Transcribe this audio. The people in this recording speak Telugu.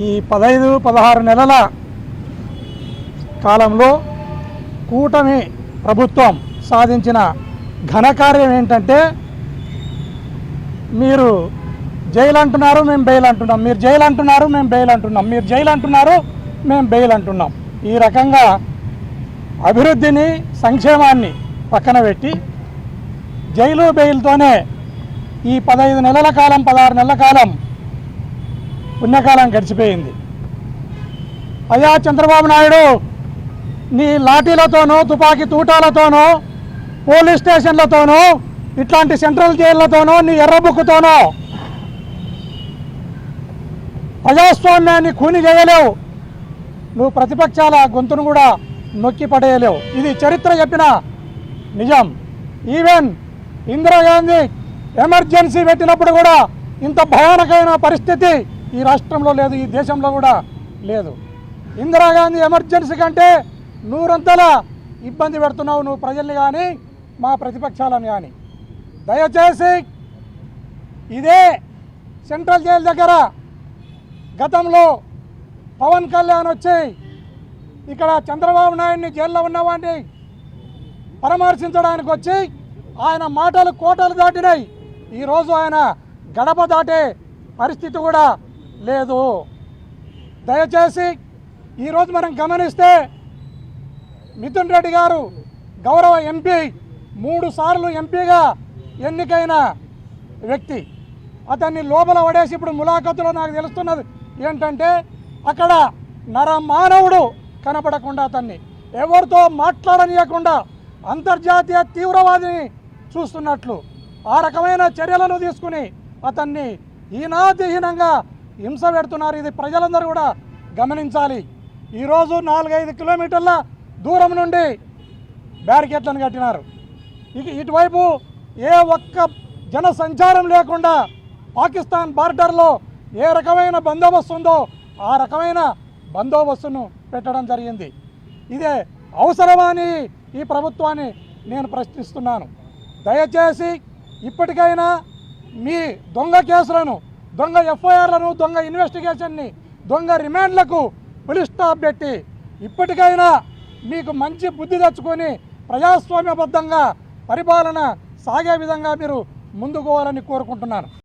ఈ 15-16 నెలల కాలంలో కూటమి ప్రభుత్వం సాధించిన ఘనకార్యం ఏంటంటే, మీరు జైలు అంటున్నారు, మేము బెయిల్ అంటున్నాం, మీరు జైలు అంటున్నారు, మేము బెయిల్ అంటున్నాం, మీరు జైలు అంటున్నారు, మేము బెయిల్ అంటున్నాం. ఈ రకంగా అభివృద్ధిని, సంక్షేమాన్ని పక్కన పెట్టి జైలు బెయిల్తోనే ఈ 15 నెలల కాలం, 16 నెలల కాలం పుణ్యకాలం గడిచిపోయింది. అయ్యా చంద్రబాబు నాయుడు, నీ లాఠీలతోనూ, తుపాకీ తూటాలతోనూ, పోలీస్ స్టేషన్లతోనూ, ఇట్లాంటి సెంట్రల్ జైళ్లతోనూ, నీ ఎర్రబుక్కుతోనూ ప్రజాస్వామ్యాన్ని ఖూని చేయలేవు. నువ్వు ప్రతిపక్షాల గొంతును కూడా నొక్కి పడేయలేవు. ఇది చరిత్ర చెప్పిన నిజం. ఈవెన్ ఇందిరాగాంధీ ఎమర్జెన్సీ పెట్టినప్పుడు కూడా ఇంత భయానకమైన పరిస్థితి ఈ రాష్ట్రంలో లేదు, ఈ దేశంలో కూడా లేదు. ఇందిరాగాంధీ ఎమర్జెన్సీ కంటే నూరంతల ఇబ్బంది పెడుతున్నావు నువ్వు ప్రజల్ని కానీ, మా ప్రతిపక్షాలను కానీ. దయచేసి ఇదే సెంట్రల్ జైలు దగ్గర గతంలో పవన్ కళ్యాణ్ వచ్చి ఇక్కడ చంద్రబాబు నాయుడిని జైల్లో ఉన్నవాడిని పరామర్శించడానికి వచ్చి ఆయన మాటలు కోటలు దాటినాయి. ఈరోజు ఆయన గడప దాటే పరిస్థితి కూడా లేదు. దయచేసి ఈరోజు మనం గమనిస్తే మిథున్ రెడ్డి గారు గౌరవ ఎంపీ, 3 సార్లు ఎంపీగా ఎన్నికైన వ్యక్తి, అతన్ని లోపల పడేసి ఇప్పుడు ములాఖతులో నాకు తెలుస్తున్నది ఏంటంటే, అక్కడ నరమానవుడు కనపడకుండా అతన్ని ఎవరితో మాట్లాడనీయకుండా అంతర్జాతీయ తీవ్రవాదిని చూస్తున్నట్లు ఆ రకమైన చర్యలను తీసుకుని అతన్ని హీనాతిహీనంగా హింస పెడుతున్నారు. ఇది ప్రజలందరూ కూడా గమనించాలి. ఈరోజు 4-5 కిలోమీటర్ల దూరం నుండి బ్యారికేడ్లను కట్టినారు. ఇటువైపు ఏ ఒక్క జన సంచారం లేకుండా పాకిస్తాన్ బార్డర్లో ఏ రకమైన బందోబస్తు ఉందో ఆ రకమైన బందోబస్తును పెట్టడం జరిగింది. ఇదే అవసరమని ఈ ప్రభుత్వాన్ని నేను ప్రశ్నిస్తున్నాను. దయచేసి ఇప్పటికైనా మీ దొంగ కేసులను, దొంగ ఎఫ్ఐఆర్లను, దొంగ ఇన్వెస్టిగేషన్ని, దొంగ రిమాండ్లకు పులి స్టాప్ పెట్టి ఇప్పటికైనా మీకు మంచి బుద్ధి తెచ్చుకొని ప్రజాస్వామ్యబద్ధంగా పరిపాలన సాగే విధంగా మీరు ముందుకు పోవాలని కోరుకుంటున్నాను.